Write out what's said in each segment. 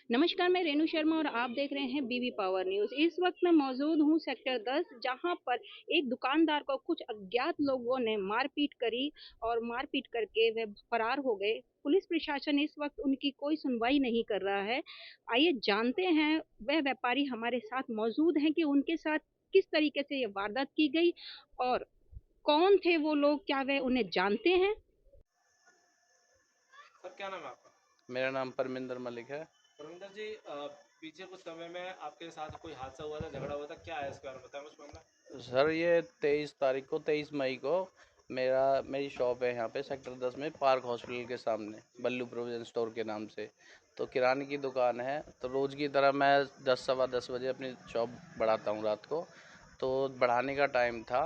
नमस्कार, मैं रेणु शर्मा और आप देख रहे हैं बीबी पावर न्यूज़। इस वक्त मैं मौजूद हूँ सेक्टर 10 जहाँ पर एक दुकानदार को कुछ अज्ञात लोगों ने मारपीट करी और मारपीट करके वे फरार हो गए। पुलिस प्रशासन इस वक्त उनकी कोई सुनवाई नहीं कर रहा है। आइए जानते हैं वह व्यापारी हमारे साथ मौजूद हैं कि उनके साथ किस तरीके से ये वारदात की गई और कौन थे वो लोग, क्या वे उन्हें जानते हैं? सर क्या नाम है आपका? मेरा नाम परमिंदर मलिक है। परमिंदर जी, पीछे कुछ समय में आपके साथ कोई हादसा हुआ था, झगड़ा हुआ था, क्या है इसके बारे में बताएं मुझे मामला। सर ये 23 मई को मेरी शॉप है यहाँ पे सेक्टर 10 में पार्क हॉस्पिटल के सामने बल्लू प्रोविजन स्टोर के नाम से। तो किराने की दुकान है, तो रोज़ की तरह मैं 10 सवा 10 बजे अपनी शॉप बढ़ाता हूँ रात को। तो बढ़ाने का टाइम था,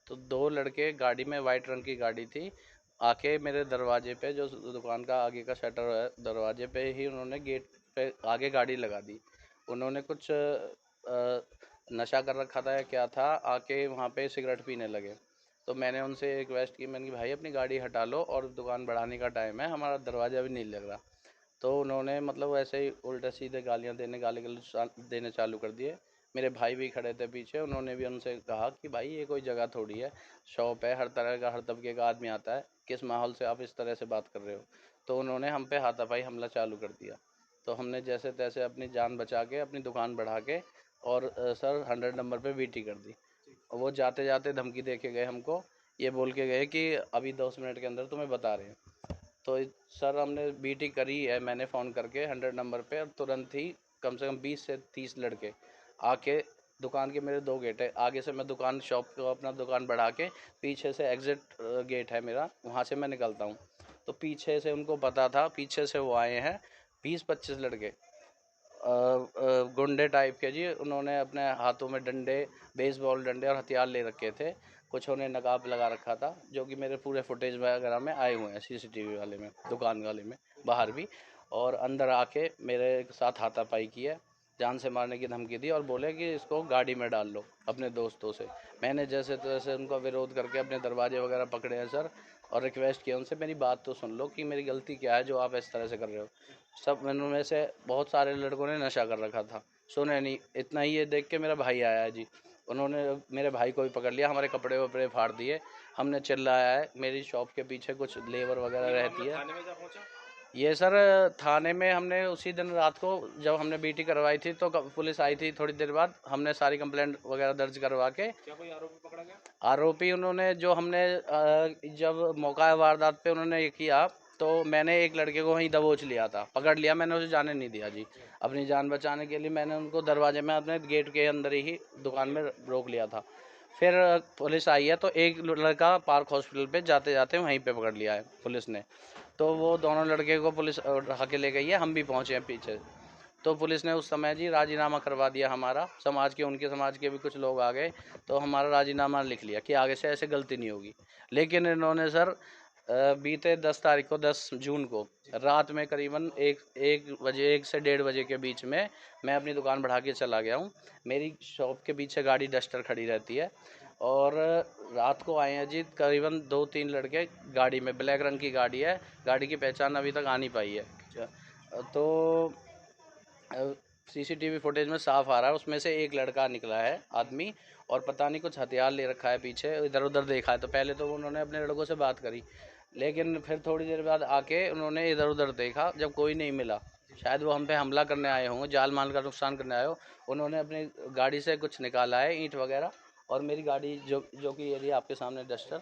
तो दो लड़के गाड़ी में, वाइट रंग की गाड़ी थी, आके मेरे दरवाजे पे, जो दुकान का आगे का शटर है, दरवाजे पे ही उन्होंने गेट पे आगे गाड़ी लगा दी। उन्होंने कुछ नशा कर रखा था या क्या था, आके वहाँ पे सिगरेट पीने लगे। तो मैंने उनसे रिक्वेस्ट की, मैंने कि भाई अपनी गाड़ी हटा लो और दुकान बढ़ाने का टाइम है, हमारा दरवाज़ा भी नहीं लग रहा। तो उन्होंने मतलब ऐसे ही उल्टे सीधे गालियाँ देने, गाली गलौज देने चालू कर दिए। मेरे भाई भी खड़े थे पीछे, उन्होंने भी उनसे कहा कि भाई ये कोई जगह थोड़ी है, शॉप है, हर तरह का, हर तबके का आदमी आता है, किस माहौल से आप इस तरह से बात कर रहे हो। तो उन्होंने हम पे हाथापाई हमला चालू कर दिया। तो हमने जैसे तैसे अपनी जान बचा के अपनी दुकान बढ़ा के और सर 100 नंबर पे वीटी कर दी। और वो जाते जाते धमकी दे के गए हमको, ये बोल के गए कि अभी 10 मिनट के अंदर तुम्हें बता रहे हैं। तो सर हमने बीटी करी है, मैंने फ़ोन करके 100 नंबर पे, और तुरंत ही कम से कम 20 से 30 लड़के आके, दुकान के मेरे दो गेट है, आगे से मैं दुकान शॉप को अपना दुकान बढ़ा के, पीछे से एग्ज़िट गेट है मेरा, वहाँ से मैं निकलता हूँ। तो पीछे से उनको पता था, पीछे से वो आए हैं 20-25 लड़के, गुंडे टाइप के जी। उन्होंने अपने हाथों में डंडे, बेसबॉल डंडे और हथियार ले रखे थे। कुछ उन्हें नकाब लगा रखा था, जो कि मेरे पूरे फुटेज वगैरह में आए हुए हैं, सीसीटीवी वाले में, दुकान वाले में, बाहर भी। और अंदर आके मेरे साथ हाथापाई की है, जान से मारने की धमकी दी और बोले कि इसको गाड़ी में डाल लो अपने दोस्तों से। मैंने जैसे तैसे उनका विरोध करके अपने दरवाजे वगैरह पकड़े हैं सर, और रिक्वेस्ट किया उनसे, मेरी बात तो सुन लो कि मेरी गलती क्या है जो आप इस तरह से कर रहे हो। सब उनमें से बहुत सारे लड़कों ने नशा कर रखा था, सुने नहीं। इतना ही ये देख के मेरा भाई आया है जी, उन्होंने मेरे भाई को भी पकड़ लिया, हमारे कपड़े वपड़े फाड़ दिए, हमने चिल्लाया है। मेरी शॉप के पीछे कुछ लेबर वगैरह ये रहती मामला है। थाने में जा पहुंचा? ये सर थाने में हमने उसी दिन रात को, जब हमने बीटी करवाई थी, तो पुलिस आई थी थोड़ी देर बाद, हमने सारी कंप्लेंट वगैरह दर्ज करवा के। क्या कोई आरोपी पकड़ा गया? आरोपी उन्होंने, जो हमने जब मौका वारदात पे उन्होंने ये किया, तो मैंने एक लड़के को वहीं दबोच लिया था, पकड़ लिया, मैंने उसे जाने नहीं दिया जी। अपनी जान बचाने के लिए मैंने उनको दरवाजे में, अपने गेट के अंदर ही दुकान में रोक लिया था। फिर पुलिस आई है, तो एक लड़का पार्क हॉस्पिटल पे जाते जाते वहीं पे पकड़ लिया है पुलिस ने। तो वो दोनों लड़के को पुलिस उठा के ले गई है, हम भी पहुँचे हैं पीछे। तो पुलिस ने उस समय जी राजीनामा करवा दिया हमारा, समाज के, उनके समाज के भी कुछ लोग आ गए, तो हमारा राजीनामा लिख लिया कि आगे से ऐसे गलती नहीं होगी। लेकिन इन्होंने सर बीते 10 तारीख को, 10 जून को रात में करीबन एक एक बजे, 1 से 1:30 बजे के बीच में, मैं अपनी दुकान बढ़ा के चला गया हूँ। मेरी शॉप के पीछे गाड़ी डस्टर खड़ी रहती है, और रात को आए हैं जी करीबन 2-3 लड़के गाड़ी में, ब्लैक रंग की गाड़ी है, गाड़ी की पहचान अभी तक आ नहीं पाई है। तो सीसीटीवी फुटेज में साफ आ रहा है, उसमें से एक लड़का निकला है आदमी, और पता नहीं कुछ हथियार ले रखा है पीछे, इधर उधर देखा है। तो पहले तो उन्होंने अपने लड़कों से बात करी, लेकिन फिर थोड़ी देर बाद आके उन्होंने इधर उधर देखा, जब कोई नहीं मिला, शायद वो हम पे हमला करने आए होंगे, जान माल का नुकसान करने आए हो। उन्होंने अपनी गाड़ी से कुछ निकाला है, ईंट वगैरह, और मेरी गाड़ी जो कि ये रही आपके सामने डस्टर,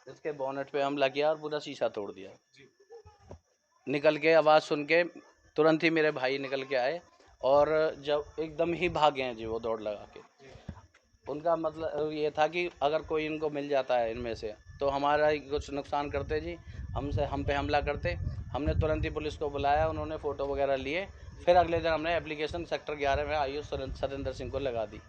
इसके बोनेट पे हमला किया और पूरा शीशा तोड़ दिया। निकल के आवाज़ सुन के तुरंत ही मेरे भाई निकल के आए, और जब एकदम ही भागे हैं जी वो दौड़ लगा के। उनका मतलब ये था कि अगर कोई इनको मिल जाता है इनमें से, तो हमारा ही कुछ नुकसान करते जी, हम पे हमला करते। हमने तुरंत ही पुलिस को बुलाया, उन्होंने फ़ोटो वगैरह लिए। फिर अगले दिन हमने एप्लीकेशन सेक्टर 11 में आयुष सरिंदर सिंह को लगा दी।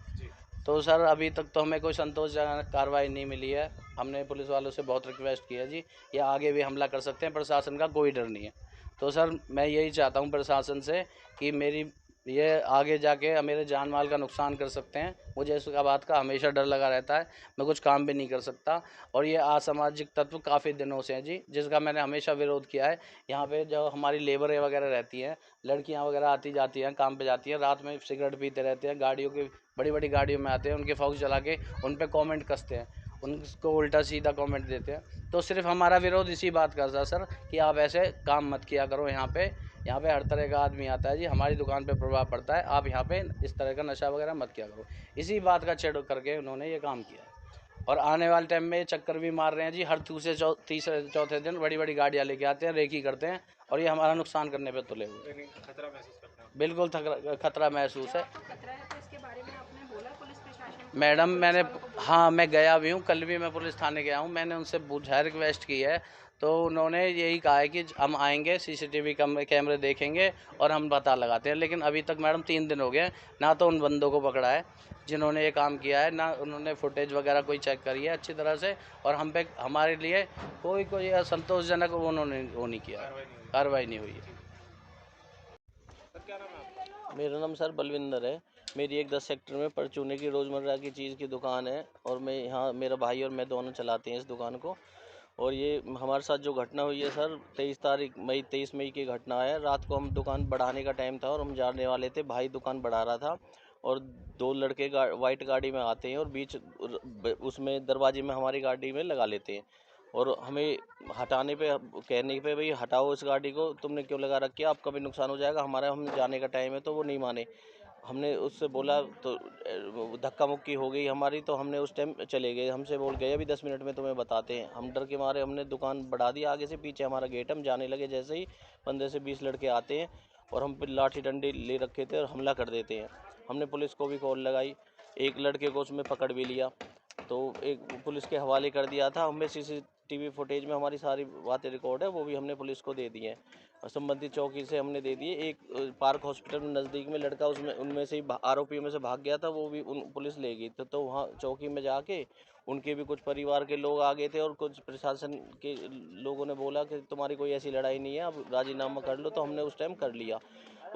तो सर अभी तक तो हमें कोई संतोषजनक कार्रवाई नहीं मिली है। हमने पुलिस वालों से बहुत रिक्वेस्ट की है जी, ये आगे भी हमला कर सकते हैं, प्रशासन का कोई डर नहीं है। तो सर मैं यही चाहता हूँ प्रशासन से कि मेरी ये आगे जाके मेरे जान माल का नुकसान कर सकते हैं। मुझे इस बात का हमेशा डर लगा रहता है, मैं कुछ काम भी नहीं कर सकता। और ये असामाजिक तत्व काफ़ी दिनों से हैं जी, जिसका मैंने हमेशा विरोध किया है। यहाँ पे जो हमारी लेबर वगैरह रहती हैं, लड़कियाँ वगैरह आती जाती हैं, काम पे जाती हैं, रात में सिगरेट पीते रहते हैं, गाड़ियों की बड़ी बड़ी गाड़ियों में आते हैं, उनके फौज चला के उन पर कॉमेंट कसते हैं, उनको उल्टा सीधा कमेंट देते हैं। तो सिर्फ हमारा विरोध इसी बात का था सर, कि आप ऐसे काम मत किया करो। यहाँ पे हर तरह का आदमी आता है जी, हमारी दुकान पे प्रभाव पड़ता है, आप यहाँ पे इस तरह का नशा वगैरह मत किया करो। इसी बात का छेड़ करके उन्होंने ये काम किया है। और आने वाले टाइम में ये चक्कर भी मार रहे हैं जी, हर दूसरे तीसरे चौथे दिन बड़ी बड़ी गाड़ियाँ लेके आते हैं, रेकी करते हैं, और ये हमारा नुकसान करने पे तुले हुए। यानी खतरा महसूस करते हैं आप? बिल्कुल खतरा महसूस है खतरा है, तो इसके बारे में आपने बोला पुलिस प्रशासन को? मैडम। पुलिस मैंने वालों को बोला? हाँ, मैं गया भी हूँ, कल भी मैं पुलिस थाने गया हूँ, मैंने उनसे बुझा रिक्वेस्ट की है। तो उन्होंने यही कहा है कि हम आएंगे, सीसीटीवी कैमरे देखेंगे और हम पता लगाते हैं। लेकिन अभी तक मैडम 3 दिन हो गए, ना तो उन बंदों को पकड़ा है जिन्होंने ये काम किया है, ना उन्होंने फुटेज वगैरह कोई चेक करी है अच्छी तरह से, और हम पे हमारे लिए कोई असंतोषजनक उन्होंने वो नहीं किया, कार्रवाई नहीं हुई है। सर क्या नाम है आपका? मेरा नाम सर बलविंदर है। मेरी एक 10 सेक्टर में परचूने की रोज़मर्रा की चीज़ की दुकान है, और मैं यहाँ, मेरा भाई और मैं दोनों चलाते हैं इस दुकान को। और ये हमारे साथ जो घटना हुई है सर, 23 मई की घटना है। रात को हम दुकान बढ़ाने का टाइम था और हम जाने वाले थे, भाई दुकान बढ़ा रहा था, और 2 लड़के वाइट गाड़ी में आते हैं और बीच उसमें दरवाजे में हमारी गाड़ी में लगा लेते हैं। और हमें हटाने पे, कहने पे, भाई हटाओ इस गाड़ी को, तुमने क्यों लगा रखी है, आपका भी नुकसान हो जाएगा, हमारा हम जाने का टाइम है। तो वो नहीं माने। हमने उससे बोला तो धक्का मुक्की हो गई हमारी। तो हमने उस टाइम चले गए, हमसे बोल गए अभी 10 मिनट में तुम्हें बताते हैं। हम डर के मारे हमने दुकान बढ़ा दी, आगे से पीछे हमारा गेट, हम जाने लगे। जैसे ही 15 से 20 लड़के आते हैं और हम पे लाठी डंडे ले रखे थे और हमला कर देते हैं। हमने पुलिस को भी कॉल लगाई, एक लड़के को उसमें पकड़ भी लिया, तो एक पुलिस के हवाले कर दिया था। हमें सीसीटीवी फुटेज में हमारी सारी बातें रिकॉर्ड है, वो भी हमने पुलिस को दे दी हैं, और संबंधित चौकी से हमने दे दिए। एक पार्क हॉस्पिटल में नज़दीक में लड़का उसमें उनमें से ही आरोपियों में से भाग गया था, वो भी पुलिस ले गई। तो वहाँ चौकी में जाके उनके भी कुछ परिवार के लोग आ गए थे, और कुछ प्रशासन के लोगों ने बोला कि तुम्हारी कोई ऐसी लड़ाई नहीं है, अब राजीनामा कर लो। तो हमने उस टाइम कर लिया।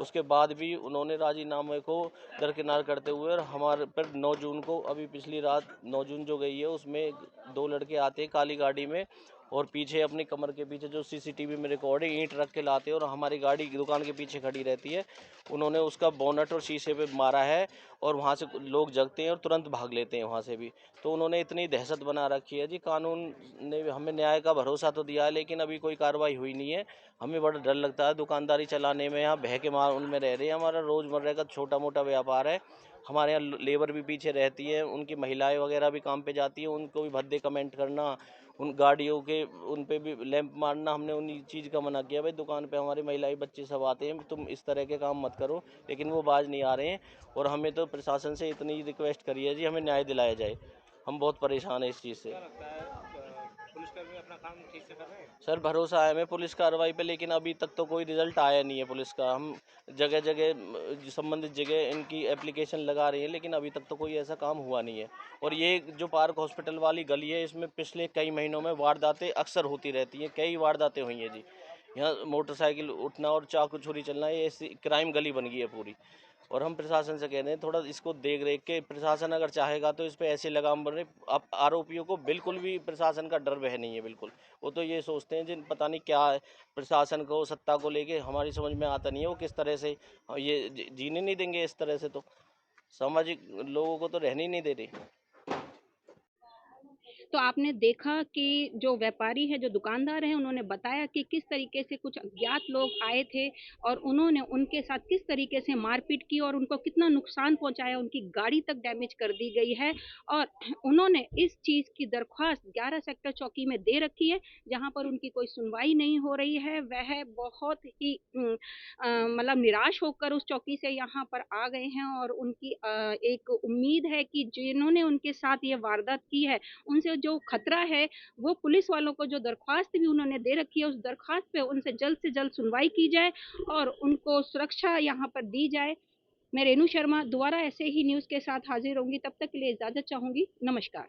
उसके बाद भी उन्होंने राजीनामे को दरकिनार करते हुए, और हमारे पर 9 जून को, अभी पिछली रात 9 जून जो गई है, उसमें 2 लड़के आते हैं काली गाड़ी में, और पीछे अपनी कमर के पीछे जो सीसीटीवी में रिकॉर्ड है, ईंट रख के लाते हैं और हमारी गाड़ी दुकान के पीछे खड़ी रहती है। उन्होंने उसका बोनट और शीशे पे मारा है, और वहाँ से लोग जगते हैं और तुरंत भाग लेते हैं वहाँ से भी। तो उन्होंने इतनी दहशत बना रखी है जी। कानून ने हमें न्याय का भरोसा तो दिया है, लेकिन अभी कोई कार्रवाई हुई नहीं है। हमें बड़ा डर लगता है दुकानदारी चलाने में, यहाँ बह के मार उनमें रह रहे हैं। हमारा रोज़मर्रा का छोटा मोटा व्यापार है, हमारे यहाँ लेबर भी पीछे रहती है, उनकी महिलाएं वगैरह भी काम पे जाती हैं, उनको भी भद्दे कमेंट करना, उन गाड़ियों के उन पे भी लैंप मारना। हमने उन्हीं चीज़ का मना किया, भाई दुकान पे हमारी महिलाएं बच्चे सब आते हैं, तुम इस तरह के काम मत करो। लेकिन वो बाज नहीं आ रहे हैं, और हमें तो प्रशासन से इतनी रिक्वेस्ट करी है जी, हमें न्याय दिलाया जाए। हम बहुत परेशान हैं इस चीज़ से। क्या लगता है पुलिसकर्मी अपना काम ठीक से कर रहे हैं? सर भरोसा है हमें पुलिस कार्रवाई पे, लेकिन अभी तक तो कोई रिजल्ट आया नहीं है पुलिस का। हम जगह जगह संबंधित जगह इनकी एप्लीकेशन लगा रही है, लेकिन अभी तक तो कोई ऐसा काम हुआ नहीं है। और ये जो पार्क हॉस्पिटल वाली गली है, इसमें पिछले कई महीनों में वारदातें अक्सर होती रहती हैं, कई वारदातें हुई हैं जी। यहाँ मोटरसाइकिल उठना और चाकू छुरी चलना, ये ऐसी क्राइम गली बन गई है पूरी। और हम प्रशासन से कह रहे हैं, थोड़ा इसको देख रेख के, प्रशासन अगर चाहेगा तो इस पे ऐसी लगाम बने। अब आरोपियों को बिल्कुल भी प्रशासन का डर वह नहीं है बिल्कुल। वो तो ये सोचते हैं जिन, पता नहीं क्या है, प्रशासन को, सत्ता को लेके हमारी समझ में आता नहीं है वो किस तरह से ये जीने नहीं देंगे। इस तरह से तो सामाजिक लोगों को तो रहने ही नहीं दे रहे। तो आपने देखा कि जो व्यापारी है, जो दुकानदार हैं, उन्होंने बताया कि किस तरीके से कुछ अज्ञात लोग आए थे और उन्होंने उनके साथ किस तरीके से मारपीट की और उनको कितना नुकसान पहुंचाया, उनकी गाड़ी तक डैमेज कर दी गई है। और उन्होंने इस चीज़ की दरख्वास्त 11 सेक्टर चौकी में दे रखी है, जहां पर उनकी कोई सुनवाई नहीं हो रही है। वह बहुत ही मतलब निराश होकर उस चौकी से यहाँ पर आ गए हैं, और उनकी एक उम्मीद है कि जिन्होंने उनके साथ ये वारदात की है, उनसे जो खतरा है, वो पुलिस वालों को जो दरख्वास्त भी उन्होंने दे रखी है, उस दरख्वास्त पे उनसे जल्द से जल्द सुनवाई की जाए और उनको सुरक्षा यहाँ पर दी जाए। मैं रेणु शर्मा दोबारा ऐसे ही न्यूज़ के साथ हाजिर होंगी, तब तक के लिए इजाज़त चाहूँगी। नमस्कार।